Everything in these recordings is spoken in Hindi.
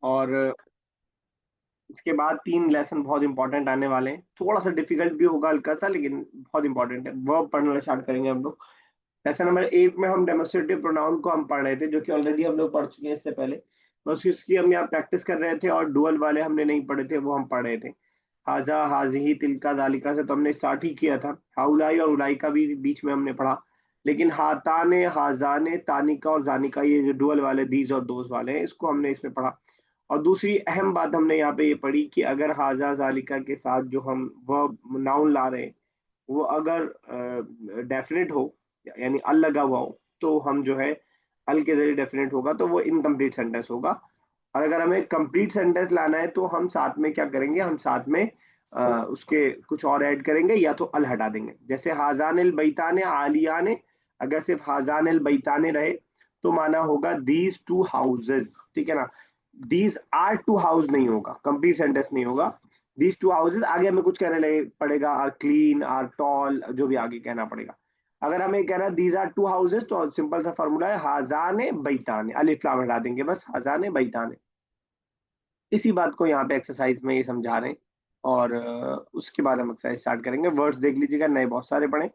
और इसके बाद 3 लेसन बहुत इंपॉर्टेंट आने वाले हैं, थोड़ा सा डिफिकल्ट भी होगा हल्का सा, लेकिन बहुत इंपॉर्टेंट है। वर्ब पढ़ना स्टार्ट करेंगे हम लोग। लेसन नंबर 8 में हम डेमोस्ट्रेटिव प्रोनाउन को हम पढ़ रहे थे, जो कि ऑलरेडी हम लोग पढ़ चुके हैं इससे पहले। बस उसकी हम यहाँ प्रैक्टिस कर रहे थे, और डुअल वाले हमने नहीं पढ़े थे, वो हम पढ़ रहे थे। हाजा, हाजिही, तिलका, दालिका से तो हमने स्टार्ट ही किया था। हाउलाई और उलाई का भी बीच में हमने पढ़ा। लेकिन हाताने, हाजाने, तानिका और जानिका, ये जो डुअल वाले दीज और दोज वाले हैं, इसको हमने इसमें पढ़ा। और दूसरी अहम बात हमने यहाँ पे ये पढ़ी कि अगर हाजा जालिका के साथ जो हम वर्ब नाउन ला रहे हैं, वो अगर डेफिनेट हो, यानी अल लगा हुआ हो, तो हम जो है अल के जरिए डेफिनेट होगा तो वो इनकम्प्लीट सेंटेंस होगा। और अगर हमें कंप्लीट सेंटेंस लाना है तो हम साथ में क्या करेंगे, हम साथ में उसके कुछ और ऐड करेंगे, या तो अल हटा देंगे। जैसे हाजान अल बैताने आलियाने, अगर सिर्फ हाजान अल बैताने रहे तो माना होगा दीज टू हाउसेज, ठीक है ना। दीज आर टू हाउस नहीं होगा, कंप्लीट सेंटेंस नहीं होगा। दीज टू हाउसेज आगे हमें कुछ कहने लगे पड़ेगा, आर क्लीन, आर टॉल, जो भी आगे कहना पड़ेगा। अगर हमें कहना है दीज आर टू हाउसेज, तो सिंपल सा फॉर्मूला है हाजाने बैताने, अलिफ लाम हटा देंगे, बस हाजाने बैताने। इसी बात को यहाँ पे एक्सरसाइज में ये समझा रहे हैं। और उसके बाद हम एक्सरसाइज स्टार्ट करेंगे। वर्ड्स देख लीजिएगा, नए बहुत सारे पढ़े।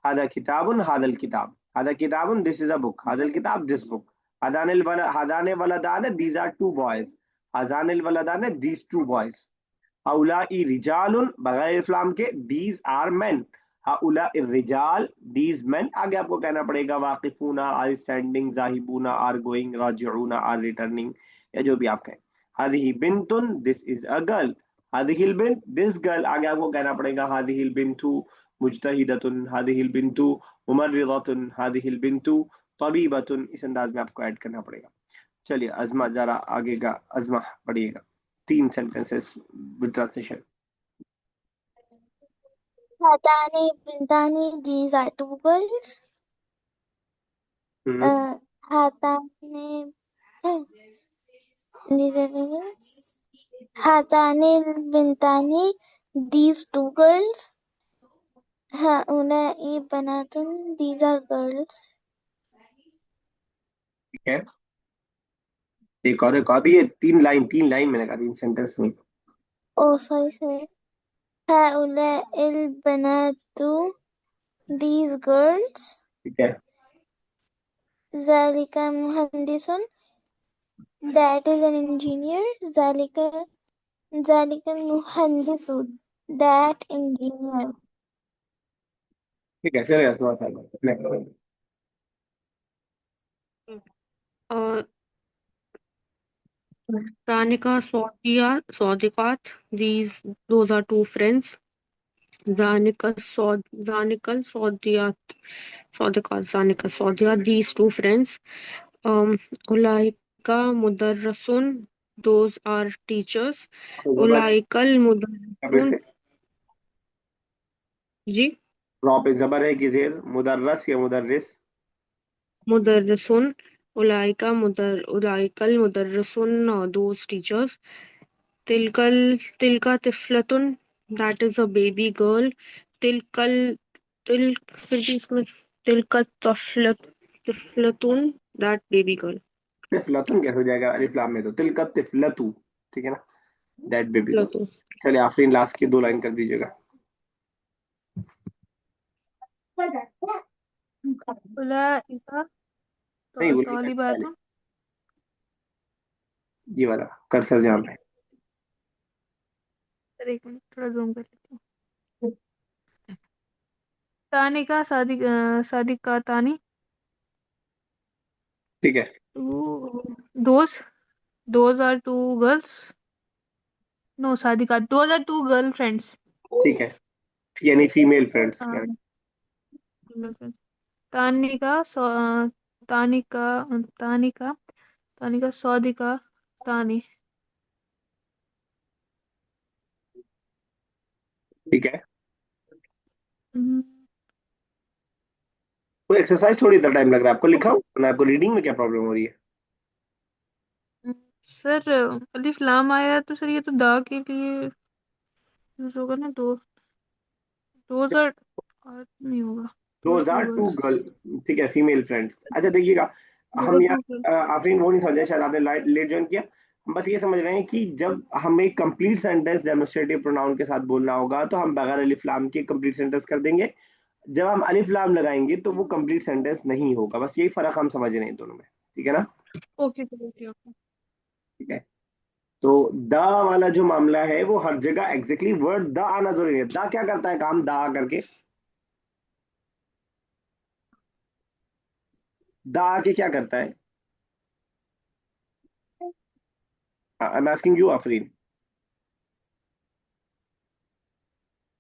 हादा किताबुन, हादल किताब। हादा किताबुन, दिस इज अ बुक। हादल किताब, दिस बुक। हादाने वलदाने, दीज आर टू बॉयज। हाजानिल वलदाने, दीज टू बॉयज। हाउलाई रिजालुन, बगैर इस्लाम के, these are main. हाउला Rijal, these main. आगे आपको कहना पड़ेगा वाकिफूना, आर स्टैंडिंग, जाहिबूना, आर गोइंग, राजिऊना, आर रिटर्निंग, या जो भी आप कहें। हादिही बिंतुन, दिस इज अ गर्ल। हादिहिल बिंत, दिस गर्ल। आगे आपको कहना पड़ेगा हादिहिल बिंतु मुजतहिदतुन, हादिहिल बिंतु मुमर्रिदतुन, हादिहिल बिंतु तबीबतुन। इस अंदाज में आपको ऐड करना पड़ेगा। चलिए अजमा, जरा आगे का अजमा पढ़िएगा, 3 sentences with translation. Hatani Bintani, these are two girls. Hmm. Hatani, these are two girls. Hatani Bintani, these two girls. Haulai Banatun, these are girls. ठीक है, एक और भी, ये 3 लाइन मैंने कहा, 3 सेंटेंस में। Oh, sorry. Haulai Banatu, these girls. ठीक है। Zalika Muhandisun, that is an engineer. Zalika Muhandisun, that engineer. ठीक है, चलिए अजमा साहब next। uh, Tanika, Sadiqat, those are two friends. Zanikal, Sadiqat, these two friends. Ulaika, Mudarrasun, those are teachers. जबर Ulaikal है फिर Mudarrasun, से, जी, रॉ पे जबर है कि जेर, मुदर्रस या मुदर्रिस। Mudarrasun, Ulaikal Mudarrasun, those teachers. Tilka Tiflatun, that is a baby girl. Tilkal Til फिर भी इसमें Tilka Tiflatun, that baby girl. तिफलतुन कैसे हो जाएगा अलिफ लाम में, तो तिलका तिफलतु, ठीक है ना, दैट बेबी गर्ल। Tiflatun. चलिए आफरीन, लास्ट की 2 लाइन कर दीजिएगा। Ulaika नहीं बोलिएगा पहले, Talibatun. ये वाला कर्सर जहाँ पे। एक मिनट थोड़ा जूम कर लेती हूँ। तानिका सादिका तानी, ठीक है। those those are two girls. No, Sadika, those are two girlfriends. ठीक है, यानी फीमेल फ्रेंड्स क्या। Um, तानिका तानिका तानिका तानिका सौदिका तानी। ठीक है, हम्म, कोई एक्सरसाइज थोड़ी इतना टाइम लग रहा है आपको, लिखा हो ना, आपको रीडिंग में क्या प्रॉब्लम हो रही है। सर अलिफ लाम आया तो सर ये तो दा के लिए यूज होगा ना। दो दोज आर नहीं होगा। Those are those two are two girls. Girl, ठीक है, फीमेल फ्रेंड्स। अच्छा देखिएगा, दोज हम आर यहाँ टू गर्ल्स। आफरीन वो नहीं समझे, शायद आपने लेट ज्वाइन किया। हम बस ये समझ रहे हैं कि जब हमें कंप्लीट सेंटेंस डेमोस्ट्रेटिव प्रोनाउन के साथ बोलना होगा तो हम बगैर अलिफ लाम के कंप्लीट सेंटेंस कर देंगे, जब हम अलिफ लाम लगाएंगे तो वो कंप्लीट सेंटेंस नहीं होगा। बस यही फर्क हम समझ रहे हैं दोनों में, ठीक है ना? Okay okay okay. ठीक है। तो द वाला जो मामला है वो हर जगह एग्जैक्टली वर्ड द आना जरूरी है। द क्या करता है काम, द करके, द आके क्या करता है? I am asking you Afreen.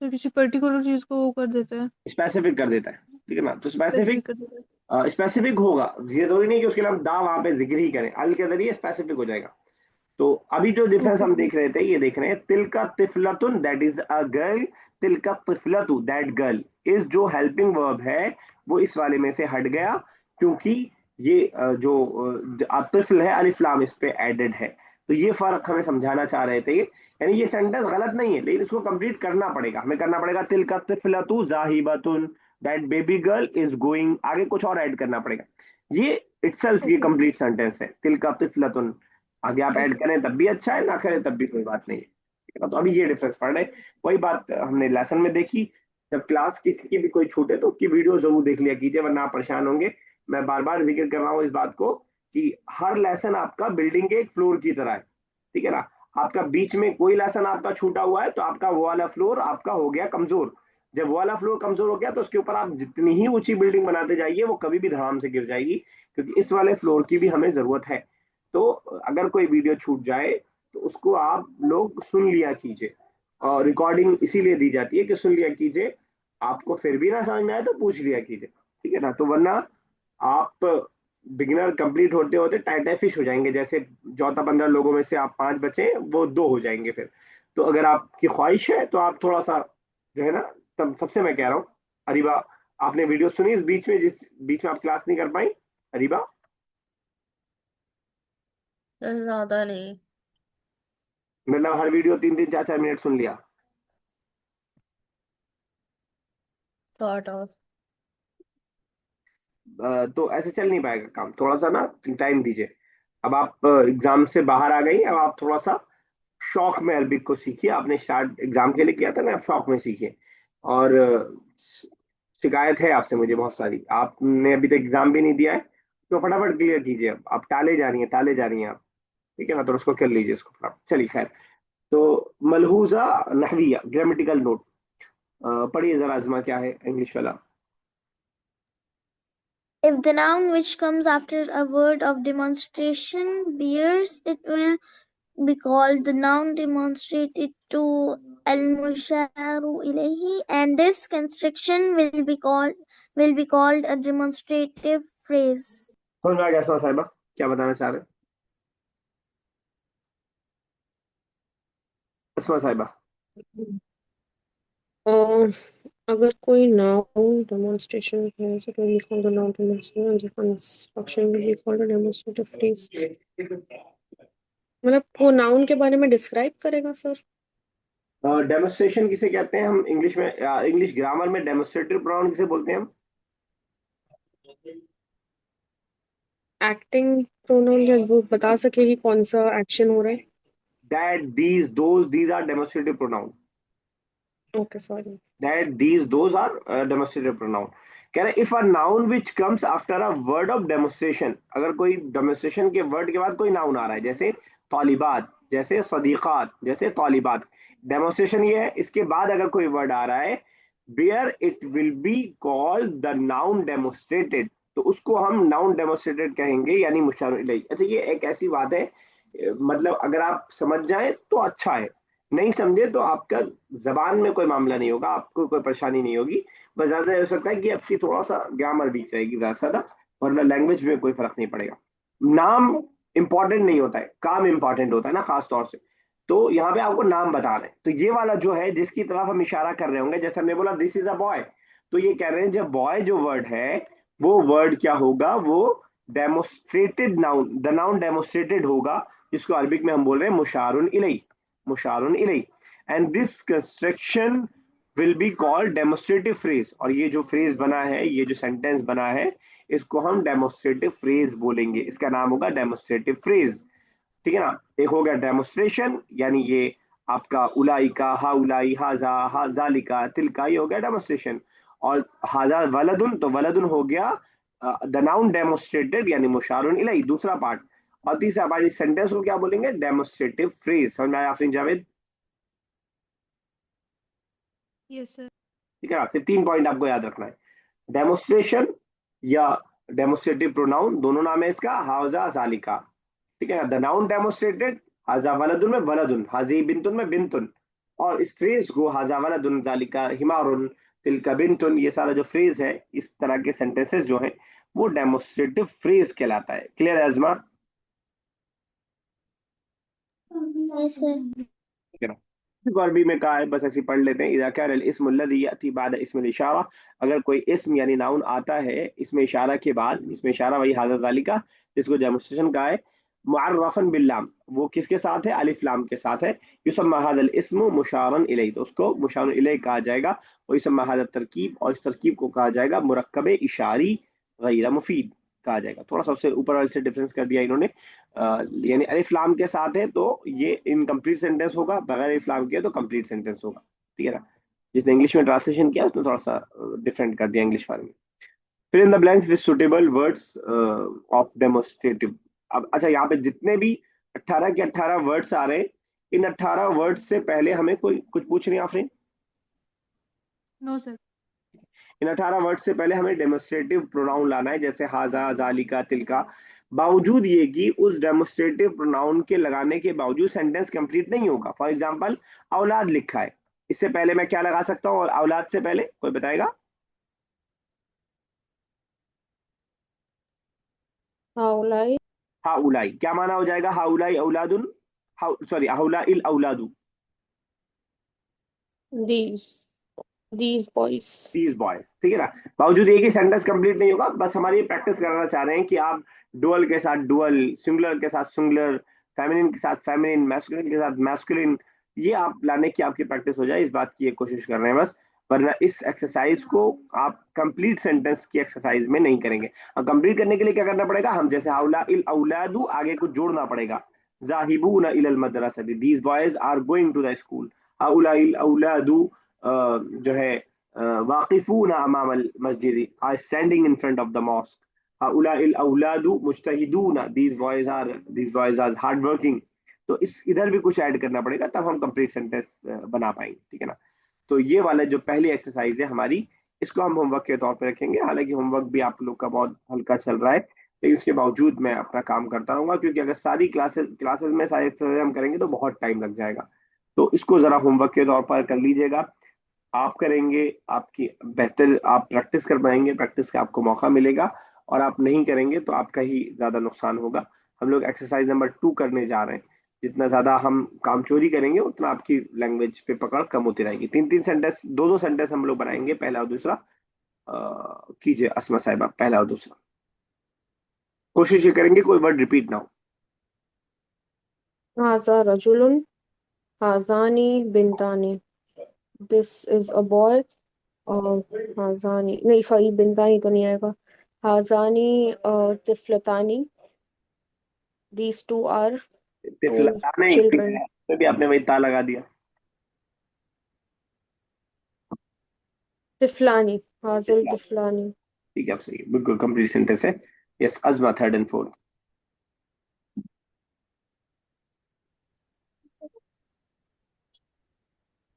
तो किसी पर्टिकुलर चीज को वो कर देता है, स्पेसिफिक कर देता है, ठीक है ना? तो स्पेसिफिक, स्पेसिफिक कर देता है। स्पेसिफिक होगा, ये जरूरी नहीं कि उसके लिए हम दा वहां पे जिक्र ही करें, अल के जरिए स्पेसिफिक हो जाएगा। तो अभी जो डिफरेंस ओके हम देख रहे थे, ये देख रहे हैं, तिलका तिफलतुन दैट इज अ गर्ल, तिलका तिफलतु दैट गर्ल, इस जो हेल्पिंग वर्ब है वो इस वाले में से हट गया, क्योंकि ये जो तिफल है अलिफ लाम इस पे एडेड है। तो ये फर्क हमें समझाना चाह रहे थे, यानी ये सेंटेंस गलत नहीं है लेकिन इसको कंप्लीट करना पड़ेगा, हमें करना पड़ेगा तिलका तिफलतु जाहिबतुन that baby girl is going, आगे कुछ और ऐड करना पड़ेगा। ये इटसेल्फ ये ओके कंप्लीट सेंटेंस है, तिलका तिफलतुन। आगे आप ऐड ओके। करें तब भी अच्छा है, ना करें तब भी कोई बात नहीं है, ठीक है ना? तो अभी ये डिफरेंस पड़ रहा है। वही बात हमने लेसन में देखी। जब क्लास किसी की भी कोई छूटे तो उसकी वीडियो जरूर देख लिया कीजिए, वरना आप परेशान होंगे। मैं बार बार जिक्र कर रहा हूँ इस बात को कि हर लेसन आपका बिल्डिंग के एक फ्लोर की तरह है, ठीक है ना? आपका बीच में कोई लेसन आपका छूटा हुआ है तो आपका वो वाला फ्लोर आपका हो गया कमजोर। जब वो वाला फ्लोर कमजोर हो गया तो उसके ऊपर आप जितनी ही ऊंची बिल्डिंग बनाते जाइए वो कभी भी धड़ाम से गिर जाएगी, क्योंकि इस वाले फ्लोर की भी हमें जरूरत है। तो अगर कोई वीडियो छूट जाए तो उसको आप लोग सुन लिया कीजिए, और रिकॉर्डिंग इसीलिए दी जाती है कि सुन लिया कीजिए, आपको फिर भी ना समझ में आए तो पूछ लिया कीजिए, ठीक है ना? तो वरना आप बिगिनर कंप्लीट होते होते टाइट फिश हो जाएंगे, जैसे 14-15 लोगों में से आप 5 बचे, वो 2 हो जाएंगे फिर। तो अगर आपकी ख्वाहिश है तो आप थोड़ा सा जो है ना, तब सबसे मैं कह रहा हूँ, अरीबा, आपने वीडियो सुनी इस बीच में, जिस बीच में आप क्लास नहीं कर पाई, अरीबा? ज्यादा नहीं। मतलब हर वीडियो 3-3 4-4 मिनट सुन लिया? Sort of. तो ऐसे चल नहीं पाएगा काम, थोड़ा सा ना टाइम दीजिए। अब आप एग्जाम से बाहर आ गई, अब आप थोड़ा सा शौक में अरबिक को सीखिए। आपने स्टार्ट एग्जाम के लिए किया था ना, आप शौक में सीखिए। और शिकायत है आपसे मुझे बहुत सारी, आपने अभी तक एग्जाम भी नहीं दिया है, तो फटाफट क्लियर कीजिए। अब आप टाले जा रही हैं, टाले जा रही हैं आप, ठीक है ना? तो उसको कर लीजिए इसको फटाफट, चलिए खैर। तो मलहूजा नहविया ग्रामेटिकल नोट, पढ़िए जरा आजमा क्या है इंग्लिश वाला। If the noun which comes after a word of demonstration bears, it will be called the noun demonstrated to al-musharu ilayhi, and this construction will be called a demonstrative phrase. समझ में आ गया असमा साहिबा क्या बताना चाह रहे हैं? असमा साहिबा, और अगर कोई नाउन डेमोन्स्ट्रेशन है so it will be called a noun demonstration and the construction will be called a demonstrative phrase. मतलब वो नाउन के बारे में डिस्क्राइब करेगा सर। डेमोस्ट्रेशन किसे कहते हैं हम इंग्लिश में, इंग्लिश ग्रामर में डेमोस्ट्रेटिव प्रोनाउन किसे बोलते हैं हम? एक्टिंग प्रोनाउन, या वो बता सके कि कौन सा एक्शन हो रहा है। That, these, those, these are demonstrative pronoun. Okay sorry. That these those are demonstrative pronoun। कह रहे if a noun which comes after a word of demonstration, अगर कोई demonstration के word के बाद कोई noun आ रहा है, जैसे तालिबात, जैसे सदीकात, जैसे तालिबात, demonstration ये है, इसके बाद अगर कोई word आ रहा है where it will be called the noun demonstrated, तो उसको हम noun demonstrated कहेंगे, यानी मुशार इलैही। अच्छा, ये एक ऐसी बात है, मतलब अगर आप समझ जाए तो अच्छा है, नहीं समझे तो आपका जबान में कोई मामला नहीं होगा, आपको कोई परेशानी नहीं होगी। बस ज्यादा हो सकता है कि आपकी थोड़ा सा ग्रामर वीक रहेगी ज्यादा से ज्यादा, वरना लैंग्वेज में कोई फर्क नहीं पड़ेगा। नाम इंपॉर्टेंट नहीं होता है, काम इंपॉर्टेंट होता है ना, खास तौर से। तो यहाँ पे आपको नाम बता रहे हैं, तो ये वाला जो है जिसकी तरफ हम इशारा कर रहे होंगे, जैसे हमने बोला दिस इज अ बॉय, तो ये कह रहे हैं जब बॉय जो वर्ड है वो वर्ड क्या होगा, वो demonstrated noun, the noun demonstrated होगा, जिसको अरबिक में हम बोल रहे हैं मुशारुन इलैही, मुशारुन इलैही। And this construction will be called demonstrative phrase, और ये जो फ्रेज बना है, ये जो सेंटेंस बना है, इसको हम डेमोस्ट्रेटिव फ्रेज बोलेंगे, इसका नाम होगा डेमोस्ट्रेटिव फ्रेज, ठीक है ना। एक हो गया डेमोस्ट्रेशन, यानी ये आपका उलाई का, हा उलाई, हाजा, हा जालिका, तिलका, ये हो गया डेमोस्ट्रेशन। और हाजा वलदुन, तो वलदुन हो गया द नाउन डेमोस्ट्रेटेड, यानी मुशारुन इलाई, दूसरा पार्ट। और तीसरा पार्ट इस सेंटेंस को क्या बोलेंगे, डेमोस्ट्रेटिव फ्रेज। समझ में आया आफरीन जावेद? Yes sir. ठीक है ना, सिर्फ 3 पॉइंट आपको याद रखना है। डेमोस्ट्रेशन या डेमोस्ट्रेटिव प्रोनाउन, दोनों नाम है इसका, हाजा सालिका। ठीक है ना, द नाउन डेमोस्ट्रेटेड, हाजा वलदुन में वलदुन, हाजी बिंतुन में बिंतुन। और इस फ्रेज को हाजा वलदुन जालिका हिमारुन तिलका बिंतुन, ये सारा जो फ्रेज है, इस तरह के सेंटेंसेस जो है वो डेमोस्ट्रेटिव फ्रेज कहलाता है। क्लियर है अजमा? Yes, sir. ठीक है ना। एक और भी में कहा है, बस ऐसे ही पढ़ लेते हैं। इज़ा कान अल इस्मु अल्लज़ी यअती बाद इस्मिल इशारा, अगर कोई इस्म यानी नाउन आता है इसमें इशारा के बाद, इसमें इशारा वही हाज़ा ज़ालिका जिसको डेमोस्ट्रेशन कहा है, मुअर्रफन बिल्लाम, वो किसके साथ है, अलिफ लाम के साथ है। युसम्मा हाज़ल इस्मु मुशारन इलैहि, तो उसको मुशारन इलैहि कहा जाएगा। और युसम्मा हाज़ा तरकीब, और इस तरकीब को कहा जाएगा मुरक्कब इशारी गैर मुफीद कहा जाएगा। थोड़ा सा उससे ऊपर वाले से डिफरेंस कर दिया इन्होंने। यानी अलिफ लाम के साथ है तो ये इनकम्प्लीट सेंटेंस होगा, बगैर अलिफ लाम के तो कंप्लीट सेंटेंस होगा। ठीक है ना। जिसने इंग्लिश में ट्रांसलेशन किया उसने थोड़ा सा डिफरेंट कर दिया इंग्लिश वाले में। फिर in the blanks with suitable words of demonstrative. अब अच्छा, यहाँ पे जितने भी 18 के 18 वर्ड्स आ रहे हैं, इन 18 वर्ड्स से पहले हमें कोई कुछ पूछ नहीं आफरीन? No sir. इन 18 वर्ड से पहले हमें डेमोस्ट्रेटिव प्रोनाउन लाना है, जैसे हाजा, जालिका, तिलका। बावजूद ये कि उस डेमोस्ट्रेटिव प्रोनाउन के लगाने के बावजूद सेंटेंस कंप्लीट नहीं होगा। फॉर एग्जांपल, औलाद लिखा है, इससे पहले मैं क्या लगा सकता हूँ, और औलाद से पहले कोई बताएगा? हाउलाई, हाउलाई, क्या माना हो जाएगा, हाउलाई औलादुन, सॉरी हाउलाइल औलादु, these these boys. These boys. ठीक है ना। बावजूद ये कि सेंटेंस कंप्लीट नहीं होगा, बस हमारी प्रैक्टिस कराना चाह रहे हैं कि आप डुअल के साथ डुअल, सिंगुलर के साथ सिंगुलर, फेमिनिन के साथ फेमिनिन, मैस्कुलिन के साथ मैस्कुलिन, ये आप लाने की आपकी प्रैक्टिस हो जाए, इस बात की ये कोशिश कर रहे हैं बस। वरना इस एक्सरसाइज को आप कंप्लीट सेंटेंस की एक्सरसाइज में नहीं करेंगे। और कंप्लीट करने के लिए क्या करना पड़ेगा, हम जैसे हाउला इल औलादू, आगे कुछ जोड़ना पड़ेगा, जाहिबून इलल मदरसती, these boys are going to the school. हाउला इल औलादू जो है वाकिफून अमाम अल मस्जिद, are standing in front of the mosque. हाउलाइल औलादू मुज्तहिदून, these boys are hard working. तो इस इधर भी कुछ ऐड करना पड़ेगा, तब हम कंप्लीट सेंटेंस बना पाएंगे। ठीक है ना। तो ये वाला जो पहली एक्सरसाइज है हमारी, इसको हम होमवर्क के तौर पे रखेंगे। हालांकि होमवर्क भी आप लोग का बहुत हल्का चल रहा है, लेकिन उसके बावजूद मैं अपना काम करता रहूंगा, क्योंकि अगर सारी क्लासेस क्लासेस में सारी एक्सरसाइज हम करेंगे तो बहुत टाइम लग जाएगा। तो इसको जरा होमवर्क के तौर पर कर लीजिएगा। आप करेंगे, आपकी बेहतर आप प्रैक्टिस कर पाएंगे, प्रैक्टिस का आपको मौका मिलेगा। और आप नहीं करेंगे तो आपका ही ज्यादा नुकसान होगा। हम लोग एक्सरसाइज नंबर 2 करने जा रहे हैं। जितना ज्यादा हम काम चोरी करेंगे उतना आपकी लैंग्वेज पे पकड़ कम होती रहेगी। 3-3 सेंटेंस, 2-2 सेंटेंस हम लोग बनाएंगे, पहला और दूसरा। कीजिए अस्मा साहिबा, पहला और दूसरा। कोशिश ये करेंगे कोई वर्ड रिपीट ना हो। Haza rajulun, hazani bintani. This is a boy. और hazani नहीं, सॉरी, bintani तो नहीं आएगा। hazani tiflatani. These two are तिफला नहीं, children. तो भी आपने वही ता लगा दिया। tiflani, hazal तिफला, tiflani. ठीक है, आप सही है, बिल्कुल कंप्लीट सेंटेंस है। Yes Azma, third and fourth.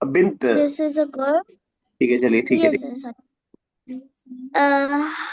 बिंत, This is a girl. ठीक है, चलिए ठीक है। Yes, sir. Sorry.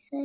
sir.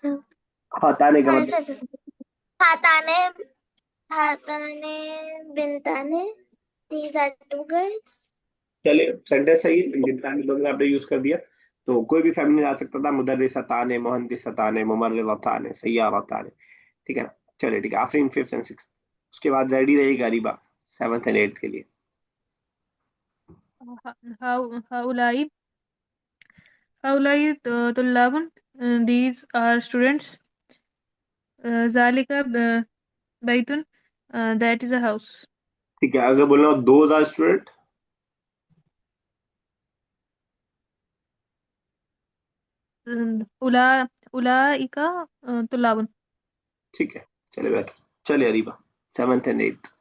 क्या? हाँ, ताने का हाँ, मतलब, sir. हाताने हाताने बिनताने. These are two girls. चलिए सेंटेंस सही है, लेकिन ताने लोग आपने यूज कर दिया। तो कोई भी फैमिली आ सकता था, मुदर्रिसताने, मुहंदिसताने, मुमर्रिदाताने, सय्यारताने। ठीक है ना। चलिए ठीक है, आफरीन 5th एंड 6th। उसके बाद रेडी रहेगी गरीबा 7th एंड 8th के लिए। हाउलाई हाउलाई तुल्लाबुन, these are students. ज़ालिका बैतुन, that is a house. ठीक है, अगर बोलना दोज आर स्टूडेंट, उला उलाइका तुल्लाबुन। ठीक है, चले बैठ, चले Areeba, 7th and 8th।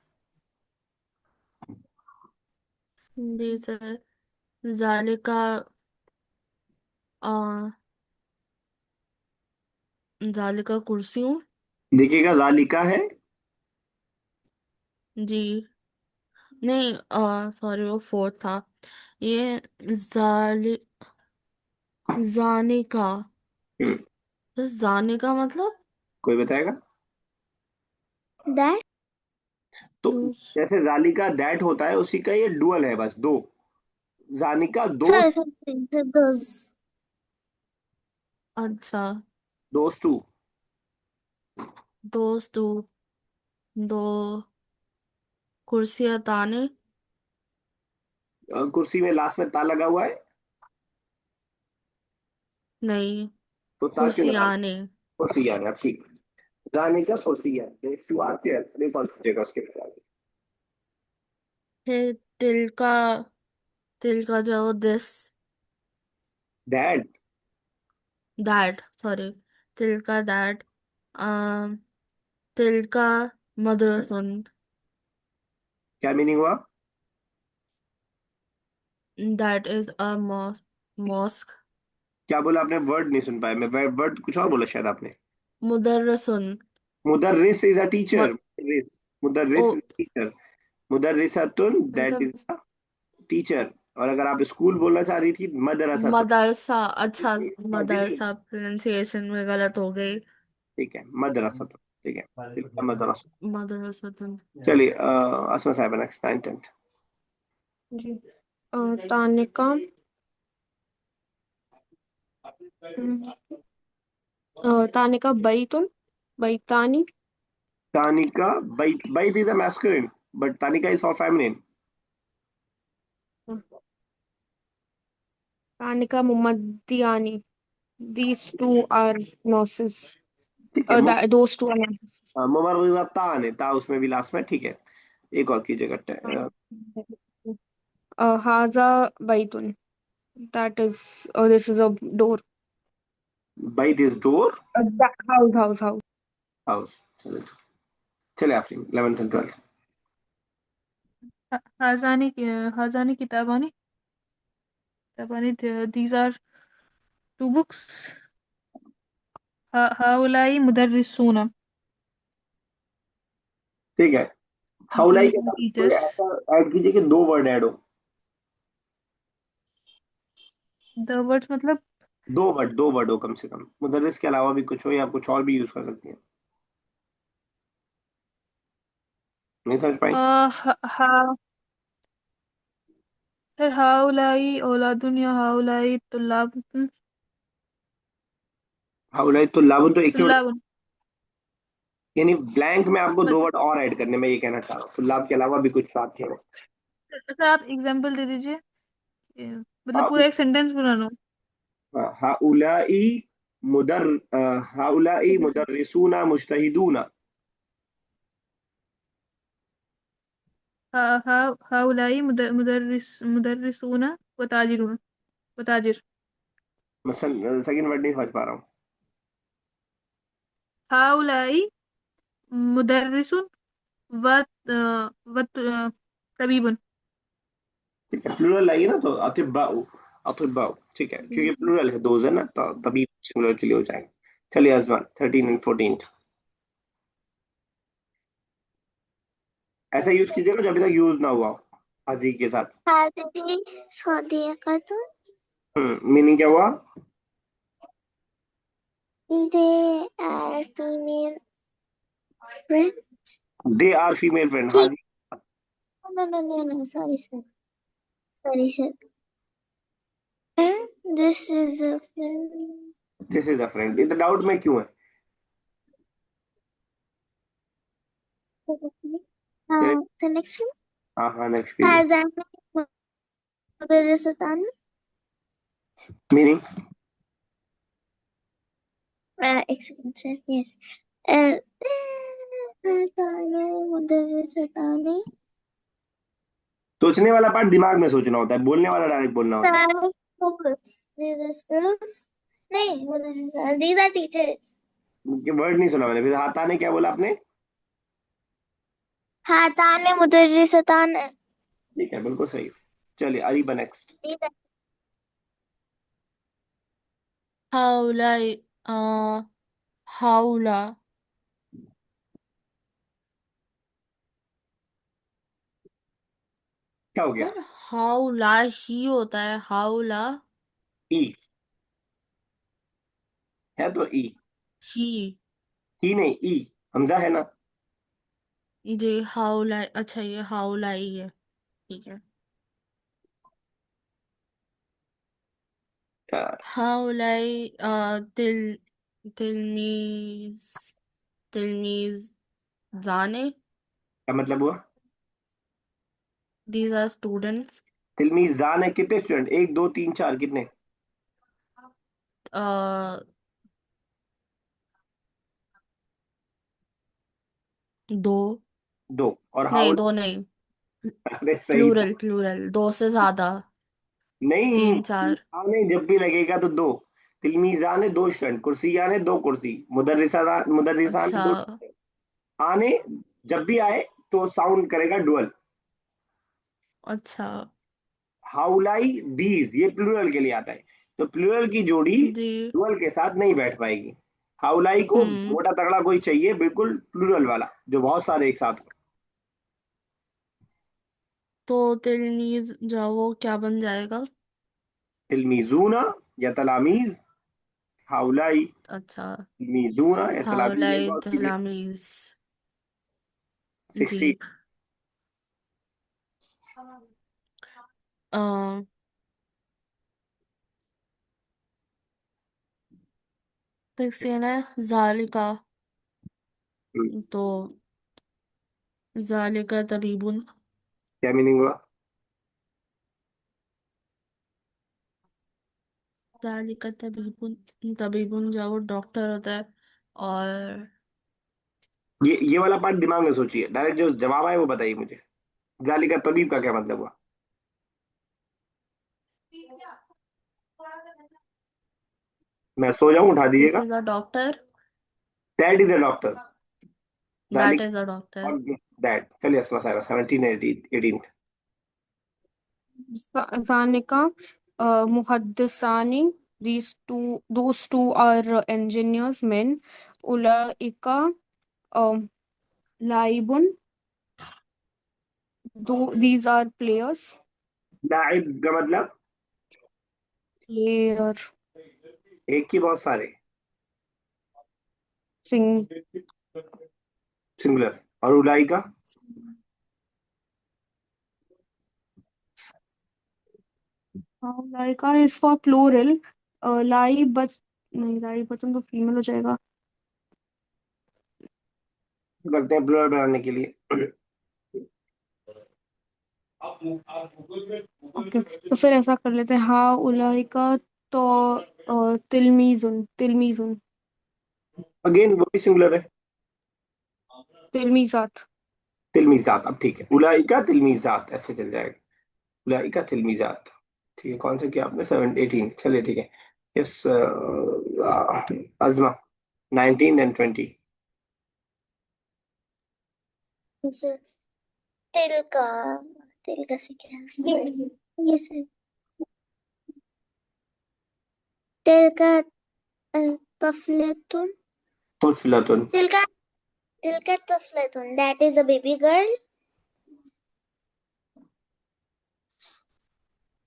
These जालिका जालिका कुर्सियों। देखिएगा जालिका है, जी नहीं, सॉरी वो फोर्थ था। ये जाली जाने का, हम्म, तो जाने का मतलब कोई बताएगा? That तो दूस- जैसे जालिका दैट होता है, उसी का ये डुअल है, बस दो। जानिका दोस्त, sorry, sorry, those. अच्छा, दोस्त टू। दोस्त दो कुर्सियां ताने। कुर्सी में लास्ट में ता लगा हुआ है, नहीं, तो ता क्यों लगा? कुर्सियां ने। कुर्सी यार, अब ठीक। जानिका कुर्सी है, देख टू आते हैं, नहीं कौन पूछेगा उसके बाद। फिर तिल का जो दिस दैट, दैट, सॉरी, तिल का दैट, तिल का मदरसन, क्या मीनिंग हुआ? That is a mosque. क्या बोला आपने? वर्ड नहीं सुन पाया मैं, वर्ड कुछ और बोला शायद आपने। मुदर्रसन। मुदर्रिस इज अ म, टीचर, मुदर्रिस, ओ, मुदर्रिस इज टीचर। मुदर्रिसतुन दैट ऐसा इज अ टीचर। और अगर आप स्कूल बोलना चाह रही थी, मदरसतुन। मदरसा, अच्छा, हाँ, जी, मदरसा प्रोनाउंसिएशन में गलत हो गई। ठीक है, मदरसतुन, ठीक है, मदरसा। मदरसतुन। चलिए Asma sahab, next 9th 10th। जी, तानिका, तानिका बैतुन, बैतानी। तानिका, बैत इज अ मैस्कुलिन, बट तानिका इज फॉर फेमिनिन। तानिका मुमद्दियानी, these two are nurses, ठीक है, those two are nurses. मुमर्रिज़ातान है, ता उसमें भी लास्ट में, ठीक है। एक और कीजिएगा, हाजा बैतुन, that is, this is a door. बैत इज डोर, House. हाउस। चलिए, चले आप 11th and 12th। हाजानी हाजानी किताबानी किताबानी, these are two books। हाउलाई मुदर्रिसूना, ठीक है, हाउलाई these के are साथ कोई teachers। ऐसा ऐड कीजिए कि दो वर्ड ऐड हो। the words मतलब दो वर्ड हो कम से कम, मुदर्रिस के अलावा भी कुछ हो, या कुछ और भी यूज कर सकती हैं। नहीं समझ पाई? हा फिर हाउलाई औलादुन या हाउलाई तुल्लाबुन। हाउलाई तो लाभुन तो एक ही वर्ड, तुल्लाबुन। यानी ब्लैंक में आपको बस- दो वर्ड और ऐड करने में, ये कहना चाह रहा हूँ, लाभ के अलावा भी कुछ साथ थे। अच्छा, आप एग्जांपल दे दीजिए। मतलब पूरा एक सेंटेंस बनाना। हाउलाई मुदर हाउलाई मुदर्रिसूना मुज्तहिदूना। हाउलाई मुदर्रिसूना व ताजिरून व ताजिर। मैं सेकंड वर्ड नहीं समझ पा रहा हूँ। हाउलाई मुदर्रिसून व तबीबुन। ठीक है, प्लूरल लाइए ना, तो अतिब्बाउ, अतिब्बाउ, ठीक है, क्योंकि प्लूरल है, दो है ना, तो तभी सिंगुलर के लिए हो जाएगा। चलिए अजमान, 13 and 14। ऐसा यूज कीजिएगा जो अभी तक यूज ना हुआ हो, हाजी के साथ। Hadhi Sadiqatu. मीनिंग क्या हुआ? They are female friends. They are female friend, Chi- हाजी। No. Sorry, sir. Sorry, sir. This is a friend. This is a friend, इतना डाउट में क्यों है? चलिए, The next one. हाँ हाँ, नेक्स्ट कीजिए। Hazani Mudarrisatan. Meaning, Excellent, sir. Yes. Hazani Mudarrisatani. सोचने वाला पार्ट दिमाग में सोचना होता है, बोलने वाला डायरेक्ट बोलना होता है। Five schools. These are schools. नहीं these are teachers. वर्ड नहीं सुना मैंने। फिर हाथा ने क्या बोला आपने? हाताने मुदर्रिसतान। ठीक है, बिल्कुल सही। चलिए अरीबा नेक्स्ट। हाउलाई हाउला क्या हो गया? यार, हाउला ही होता है, हाउला ई है तो ई। ही। ही नहीं, ई। हमजा है ना? जी, हाउला, अच्छा ये हाउला ही है, ठीक है। क्या हाउलाई तिल तिलमीज तिलमीज जाने, मतलब हुआ? These are students. तिलमीजान है, कितने स्टूडेंट? एक दो तीन चार, कितने? दो। दो। और नहीं, हाउल? दो नहीं, अरे सही था। प्लूरल प्लूरल, दो से ज्यादा, नहीं। तीन चार। हाँ नहीं, जब भी लगेगा तो दो। तिलमीजान है दो स्टूडेंट, कुर्सियान है दो कुर्सी, मुदर्रिसान है अच्छा दो। आने जब भी आए तो साउंड करेगा डुअल। अच्छा। हाउलाई दीज, ये प्लूरल के लिए आता है। तो प्लूरल की जोड़ी जी। डुअल के साथ नहीं बैठ पाएगी। हाउलाई को हम्म। मोटा तगड़ा कोई चाहिए, बिल्कुल प्लूरल वाला, जो बहुत सारे एक साथ हो। तो तिलमीज जाओ क्या बन जाएगा? तिलमीजूना या तलामीज। हाउलाई अच्छा, तिलमीजूना या तलामीज, एक हाउलाई बार कीजिए। तलामीज। जी। 60। अ सिक्सटीन है जालिका, तो जालिका तरीबुन। क्या मीनिंग हुआ? जालिका तबीबुन, तबीबुन जाओ डॉक्टर होता है। और ये वाला पार्ट दिमाग में सोचिए, डायरेक्ट जो जवाब आए वो बताइए मुझे। जालिका तबीब का क्या मतलब हुआ? मैं सो जाऊं, उठा दिस दीजिएगा। Is a doctor, that is a doctor. That जालिका इज अ डॉक्टर। और दैट। चलिए असमा साहब, 17 18। Zanika, Muhaddisani, those two are engineers, men. Ulaika, Laibun, these are players. लाइब का मतलब? Player, एक की बहुत सारे, sing. सिंगुलर। और उलाई का? Laika is for plural. Lai, but नहीं, लाई बचन तो फीमेल हो जाएगा। करते हैं ब्लर बनाने के लिए। ओके, तो फिर ऐसा कर लेते हैं, हाँ उलाइका, तो तिलमीजुन तिलमीजुन अगेन वो भी सिंगुलर है। तिलमीजात। तिलमीजात, अब ठीक है, उलाई का तिलमीजात ऐसे चल जाएगा। उलाई का तिलमीजात। ठीक है, कौन सा किया आपने? 18। चलिए ठीक है। Yes. Ajma, 19 and 20। Sir, Tilka Tilka से क्या? ये सर, तिलका तफलतुन। तुलफिलतुन। तिलका तिलका तफलतुन, that is a baby girl.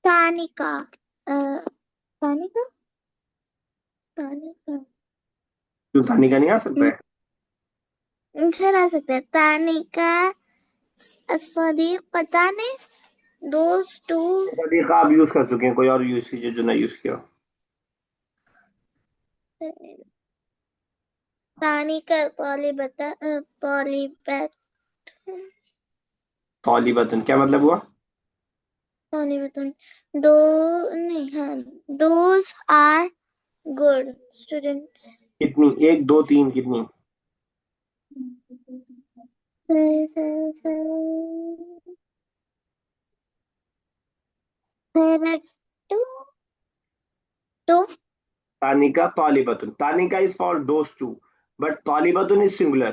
तानिका, तानिका तानिका जुल्तानी का नहीं आ सकता है? सर आ सकता है। तानिका सदीक, पता नहीं, दोस्त टू। सदीका आप यूज कर चुके हैं, कोई और यूज कीजिए जो ना यूज किया हो। तानिका तालिबता तालिबत तौलिबतन क्या मतलब हुआ? तालिबतन, दो नहीं, हाँ, दोज आर गुड स्टूडेंट्स। कितनी? एक दो तीन, कितनी? There are two, two, तानिका तालिबतुन, तानिका is for those two, but तालिबतुन इज सिंगुलर।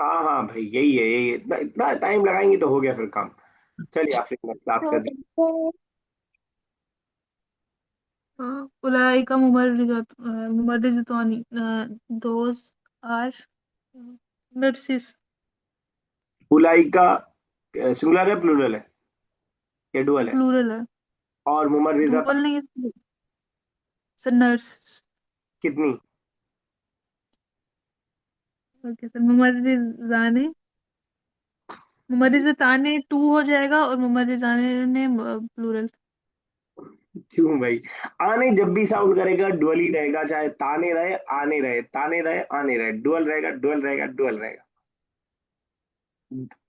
हाँ हाँ भाई, यही है, इतना इतना टाइम लगाएंगे तो हो गया फिर काम। चलिए आप क्लास कर दी। Okay. उलाइका मुमर्रिज़ातानी, दोज आर नर्सिस। उलाइका सिंगुलर है प्लूरल है या डुअल है? प्लूरल है, और मुमर्रिज़ा डुअल नहीं है सर, नर्स। कितनी? ओके सर, मुमर्रिज़ाने, मुमर्रिज़ाताने टू हो जाएगा और मुमर्रिज़ाने ने प्लूरल। क्यों भाई? आने जब भी साउंड करेगा डुअल ही रहेगा, चाहे ताने रहे आने रहे, ताने रहे आने रहे, डुअल रहेगा डुअल रहेगा डुअल रहेगा।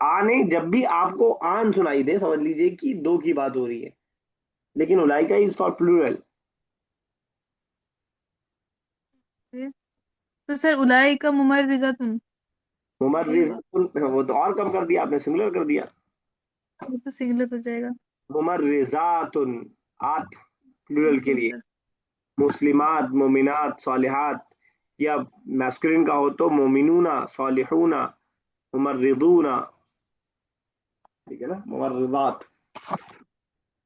आने जब भी आपको आन सुनाई दे समझ लीजिए कि दो की बात हो रही है, लेकिन उलाइका इज फॉर प्लूरल। तो सर उलाइका मुमर्रिज़ातुन, सही होगा। मुमर्रिज़ातुन वो तो और कम कर दिया आपने, सिंगुलर कर दिया। वो तो सिंगलर हो जाएगा। मुमर्रिज़ातुन, आत प्लूरल के ओके लिए। सर। मुस्लिमात मोमिनात सालिहात, या मैस्कुलिन का हो तो मोमिनूना सालिहूना मुमर्रिदूना, ठीक है ना, मुमर्रिदात।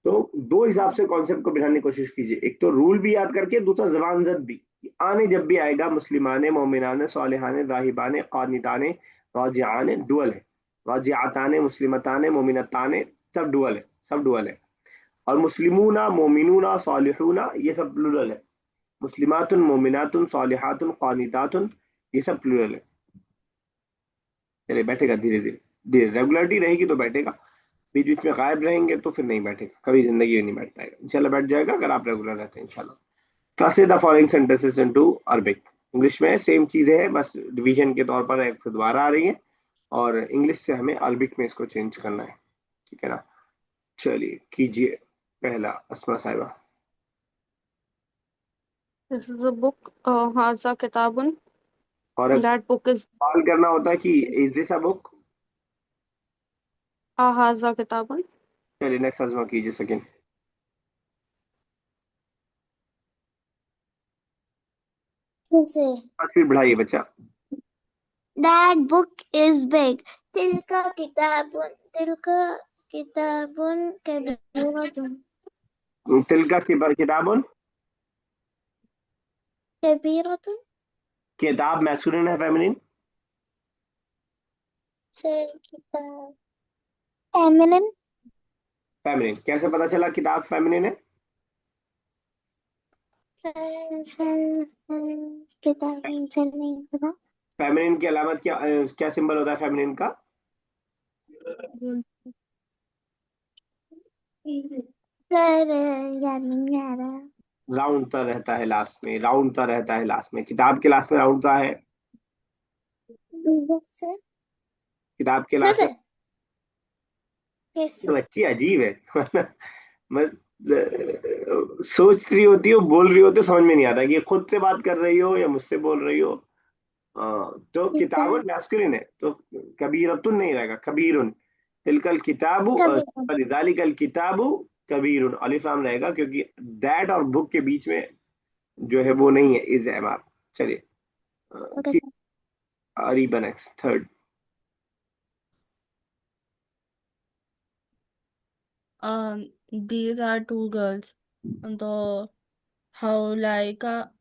तो दो हिसाब से कॉन्सेप्ट को बिठाने की कोशिश कीजिए, एक तो रूल भी याद करके, दूसरा जबान जद भी, कि आने जब भी आएगा मुस्लिमाने मोमिनाने सालिहाने राहिबाने कानिताने राजिआने डुअल है, राजिआताने मुस्लिमताने मोमिनताने सब डुअल है, सब डुअल है। और मुस्लिमूना मोमिनूना सालिहूना ये सब प्लूरल है। मुस्लिमातुन मोमिनातुन सालिहातुन कानितातुन ये सब प्लूरल है। चलिए बैठेगा धीरे धीरे, धीरे रेगुलरिटी रहेगी तो बैठेगा, बीच बीच में गायब रहेंगे तो फिर नहीं बैठेगा, कभी जिंदगी में नहीं बैठ पाएगा। इंशाल्लाह बैठ जाएगा अगर आप रेगुलर रहते हैं इंशाल्लाह। Translate the following sentences into Arabic. English में सेम चीजें हैं, बस डिवीजन के तौर पर एक से दोबारा आ रही है, और इंग्लिश से हमें अरबिक में इसको चेंज करना है, ठीक है ना। चलिए कीजिए। पहला अस्मा साहिबा। This is a book. Haza kitabun. और अगर That book is सवाल करना होता है कि is this a book, Haza kitabun. चलिए नेक्स्ट अस्मा कीजिए सेकंड। Say, स्पीड बढ़ाइए बच्चा। that book is big. tilka kitabun tilka kitabun kabiratun तिलका किताबुन, kabiratun किताब मैस्कुलिन है feminine? fil kitab feminine feminine कैसे पता चला किताब फेमिनिन है? fil kitab से नहीं पता. फेमिनिन की अलामत क्या, क्या सिंबल होता है फेमिनिन का? फिर याद नहीं आ रहा. राउंड सा रहता है लास्ट में, राउंड सा रहता है लास्ट में, किताब के लास्ट में राउंड सा है, से किताब के लास्ट में। किस ये बच्ची अजीब है मैं सोच रही होती हो बोल रही होती हो समझ में नहीं आता कि ये खुद से बात कर रही हो या मुझसे बोल रही हो। तो किताब किताबुन मैस्कुलिन है तो कबीरतुन नहीं रहेगा, कबीरुन। तिलकल किताबु कबीर जालिकल किताबु कबीरुन, अलिफ लाम रहेगा क्योंकि दैट और बुक के बीच में जो है वो नहीं है, इज एमआर। चलिए okay. Areeba next third. These are two girls. The Haulaika,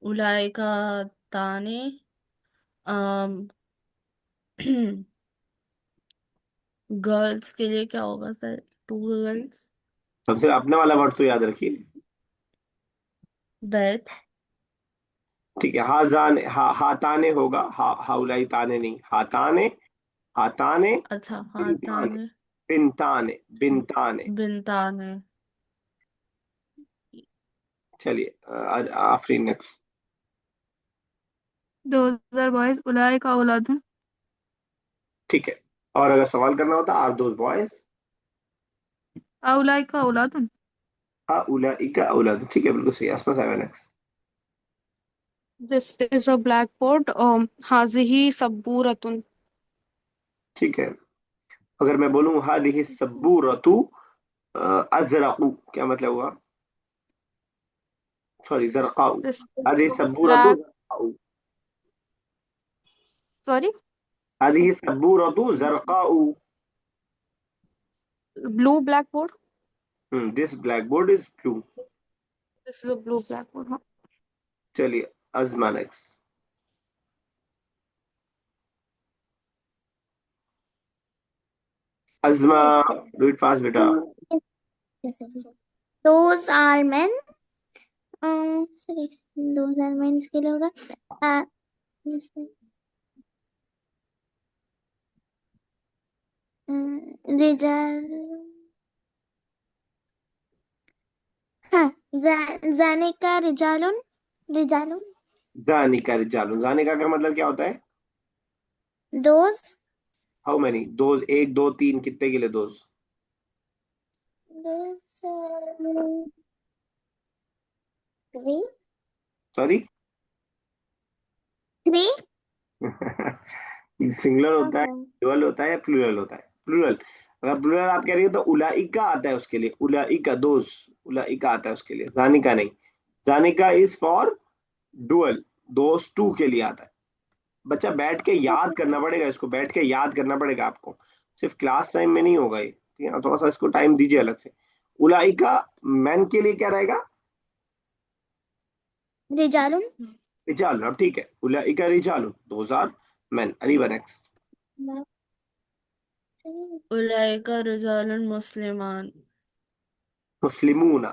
Ulaika Tane. Um, girls के लिए क्या होगा सर? To girls. सबसे अपने वाला वर्ड तो याद रखिए, बेथ. ठीक है। हाजान हाताने होगा, हाउलाई ताने नहीं, हाताने, हाताने अच्छा, हाँ बिनताने, ताने. बिनताने बिनताने। बिनताने. चलिए Afreen next. Those are boys, उलाइका औलादुन। ठीक है, और अगर सवाल करना होता आर दोज बॉयज, उलाइका औलादुन। उलाइका औलाद, ठीक है बिल्कुल सही। Asma sahiba next. This is a blackboard. Hazihi sabburatun. ठीक है, अगर मैं बोलूं हादिही सब्बूरतु अजरकू, क्या मतलब हुआ? सॉरी, जरकाऊ। This हादिही सब्बूरतु black, जरकाऊ। sorry, हादिही सब्बूरतु जरकाऊ। blue blackboard. This blackboard is blue. This is a blue blackboard. हाँ. चलिए, अजमा next. Azma, Yes. Do it fast बेटा। Yes, yes. Those are men. Sorry, those are men के लिए होगा. Yes, yes. रिजाल. हाँ, जानिका रिजालुन. रिजालुन. जानी का रिजालुन, जानी का मतलब क्या होता है? Those. हाउ मेनी दोज, एक दो तीन, कितने के लिए those? Those. Three. Sorry Three. Singular होता है, ड्यूअल होता है, प्लूरल होता है? प्लूरल। अगर प्लूरल आप कह रही हो तो उलाइका आता है उसके लिए, उलाइका दोज, उलाइका आता है उसके लिए, जानिका नहीं। जानिका is for dual, those two के लिए आता है। बच्चा बैठ के याद करना पड़ेगा, इसको बैठ के याद करना पड़ेगा आपको, सिर्फ क्लास टाइम में नहीं होगा ये, ठीक है? थोड़ा सा इसको टाइम दीजिए अलग से। उलाइका मैन के लिए क्या रहेगा? रिजालुन. रिजाल, अब ठीक है, उलाइका रिजालुन, those are man. Areeba next. उलाइका रिजालुन मुस्लिमान। मुस्लिमूना,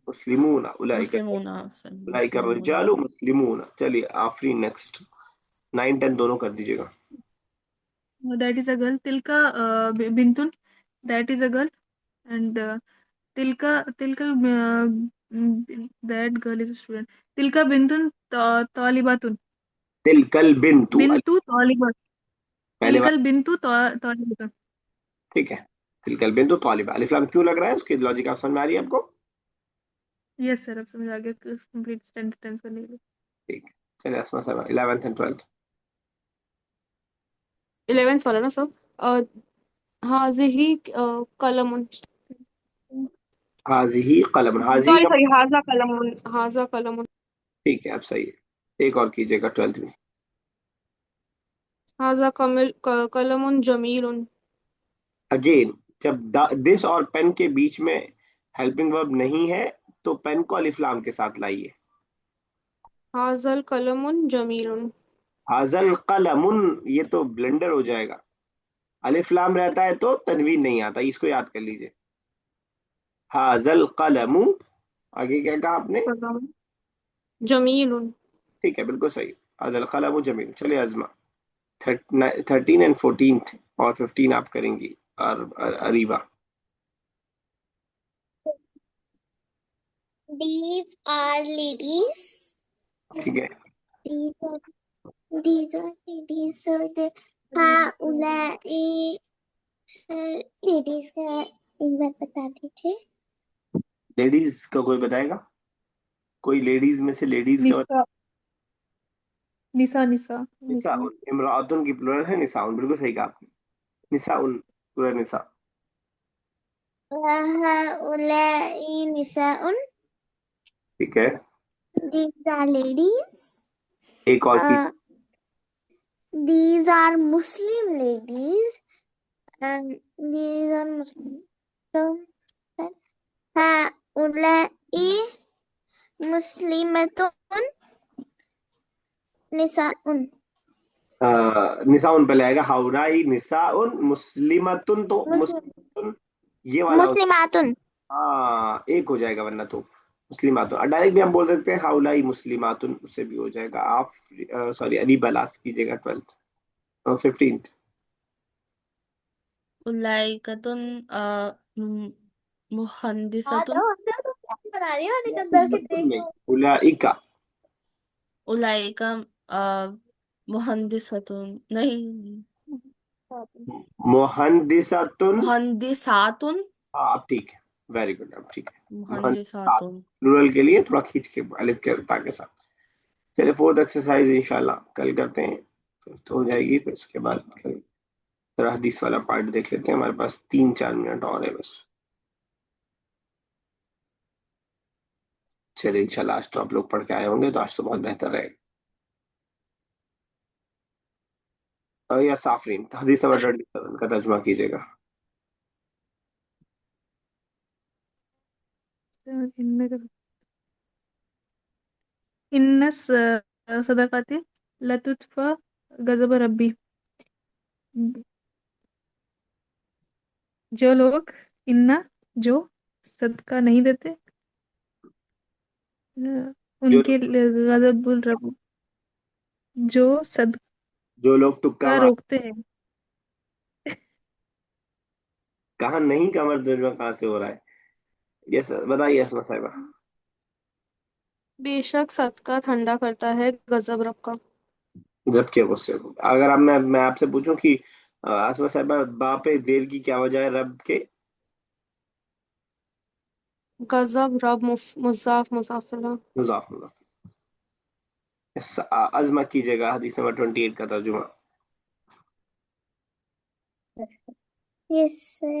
मुस्लिमूना, उलाइका, मुस्लिमूना उलाइका मुस्लिमूना। रिजालु मुस्लिमूना। चलिए आफरीन नेक्स्ट। 9 10 दोनों कर दीजिएगा। That is a girl. Tilka bintun. That is a girl. And tilka that girl is a student. Tilka bintun talibatun. तिलकल Bintu, Bintu talibat. पहले बार, Tilkal bintu talibatun. ठीक है। तिलकल बिन्तु तालिबा, अलिफ लाम क्यों लग रहा है, उसकी लॉजिक आप समझ में आ रही है आपको? Yes sir, अब समझ आ गया कंप्लीट सेंटेंस करने के लिए. ठीक है। चलिए अस्मा साहब, 11th and 12th। 11th वाला ना सब. हाजिही कलमुन. हाजिही कलम, हाजी सॉरी का, सॉरी, हाजा कलमुन. हाजा कलमुन. ठीक है, अब सही है। एक और कीजिएगा 12th में। हाजा कलमुन जमीलुन. अगेन, जब दिस और पेन के बीच में हेल्पिंग वर्ब नहीं है तो पेन को अलिफ लाम के साथ लाइए। हाजल कलमुन जमीलुन. हाजल कलमुन, ये तो ब्लेंडर हो जाएगा। अलिफ लाम रहता है तो तनवीन नहीं आता, इसको याद कर लीजिए। हाजल कलमु, आगे क्या कहा आपने? जमीलुन. ठीक है, बिल्कुल सही। हाजल कलमु जमील। चलिए अजमा, 13 and 14th और 15 आप करेंगी। और अरीबा। These are ladies. ठीक है, These are these are ladies. So the हाउलाई. सर, लेडीज का एक बार बता दीजिए. लेडीज का कोई बताएगा? कोई लेडीज में से लेडीज का? निसा निसा निसा निसा. निसाउन, इमरातुन की प्लुरल है निसाउन, बिल्कुल सही कहा आपने। निसाउन, प्लुरल निसा। हाउलाई निसाउन. ठीक है, These are ladies. एक और की। These are Muslim ladies. And these are Muslim. So, हाउलाई मुस्लिमतुन निसाउन. निसाउन पहले आएगा, हाउराई निसाउन मुस्लिमतुन, तो मुस्लिमतुन ये वाला हो, मुस्लिमातुन. हाँ एक हो जाएगा वरना तो मुस्लिमातुन। और डायरेक्ट भी हम बोल सकते हैं हाउलाई मुस्लिमातुन, उससे भी हो जाएगा। आप सॉरी, अरीबा लास्ट कीजिएगा 12th और 15th। उलाइकतुन मुहंदिसतुन. बना रही हो निकंदर के नहीं, उलाइका, उलाइका मुहंदिसतुन नहीं. मुहंदिसतुन। मुहंदिसातुन. हाँ अब ठीक है, वेरी गुड, अब ठीक है। मुहंदिसात, मुहंदिसातुन. प्लुरल के लिए थोड़ा खींच के अलिफ के ता के साथ। चलिए 4th एक्सरसाइज इंशाल्लाह कल करते हैं, फिर तो हो जाएगी, फिर उसके बाद कल तो हदीस वाला पार्ट देख लेते हैं, हमारे पास 3-4 मिनट और है बस। चलिए इंशाल्लाह आज तो आप लोग पढ़ के आए होंगे, तो आज तो बहुत बेहतर रहेगा। या साफरीन, हदीस नंबर 27 का तर्जुमा कीजिएगा। इनमें इन्न सदाकती लतुत्फा गजब रब्बी। जो लोग इन्ना जो सदका नहीं देते, जो उनके गजबुल रब, जो सदका जो लोग तुक्का मार, रोकते हैं। कहा नहीं का मतलब तर्जुमा कहाँ से हो रहा है? यस बताइए असमा साहिबा। बेशक सदका ठंडा करता है गजब रब का। जब के गुस्से को, अगर अब मैं आपसे पूछूं कि असमा साहिबा बा पे जेल की क्या वजह है रब के? गजब रब मुजाफ मुजाफिला। मुजाफ मुजाफ। अजमा कीजिएगा हदीस नंबर 28 का तर्जुमा। Yes, sir.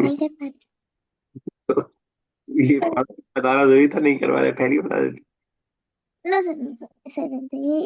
नहीं कर पाती। ये बताना जरूरी था, नहीं करवा रहे, पहले ही बता देती। No, sir, no, sir. Sir,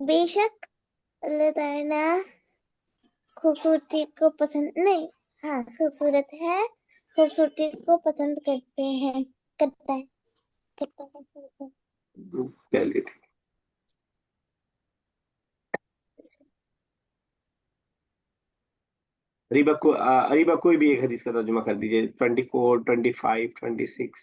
बेशक अल्लाह ताला खूबसूरती को पसंद नहीं, हाँ खूबसूरत है, खूबसूरती को पसंद करते हैं, करता है, करता है। चलिए ठीक। अरीबा कोई भी एक हदीस का तर्जुमा कर दीजिए, 24, 25, 26।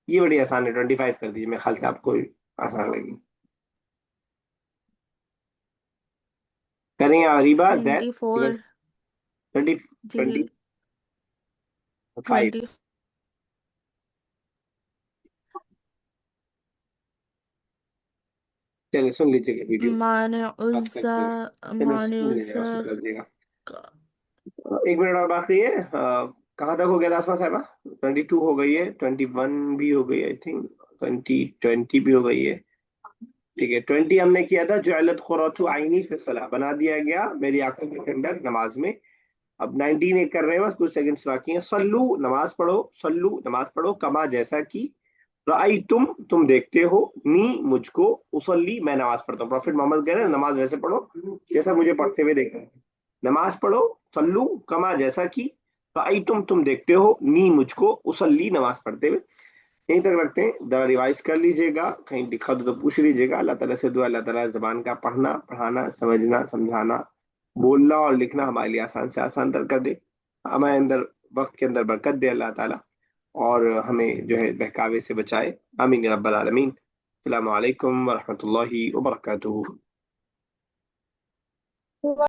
ये बड़ी आसान है, 25 कर दीजिए, मेरे ख्याल से आपको आसान लगी। करेंगे अरीबा दैट 24। 20, ट्वेंटी जी। फाइव 20। चलिए सुन लीजिएगा वीडियो, माने बात उज्जा। करते हैं। चलिए माने सुन लीजिएगा, उज्जा उसमें कर दिएगा। का- 1 मिनट और बाकी है। कहाँ तक हो गया लास्ट साहबा? 22 हो गई है, 21 भी हो गई आई थिंक, 20 भी हो गई है। ठीक है, 20 हमने किया था, जो अलत खुरातु आईनी फिर सलाह बना दिया गया मेरी आंखों के ठंडक नमाज में। अब 19 एक कर रहे हैं, बस कुछ सेकंड्स बाकी हैं। सल्लू नमाज पढ़ो, सल्लू नमाज पढ़ो, कमा जैसा कि राई तुम देखते हो, नी मुझको, उसल्ली मैं नमाज पढ़ता हूँ। प्रॉफिट मोहम्मद कह रहे हैं नमाज वैसे पढ़ो जैसा मुझे पढ़ते हुए देखा है। नमाज पढ़ो, सल्लू कमा जैसा कि राई तुम देखते हो, नी मुझको, उसल्ली नमाज पढ़ते हुए। यहीं तक रखते हैं, जरा रिवाइज कर लीजिएगा, कहीं दिखा दो तो पूछ लीजिएगा। अल्लाह ताला से दुआ, अल्लाह ताला जबान का पढ़ना पढ़ाना समझना समझाना बोलना और लिखना हमारे लिए आसान से आसान तर कर दे, हमारे अंदर वक्त के अंदर बरकत दे अल्लाह ताला, और हमें जो है बहकावे से बचाए। आमीन या रब्बल आलमीन। अस्सलामु अलैकुम वरहमतुल्लाहि वबरकातुहू।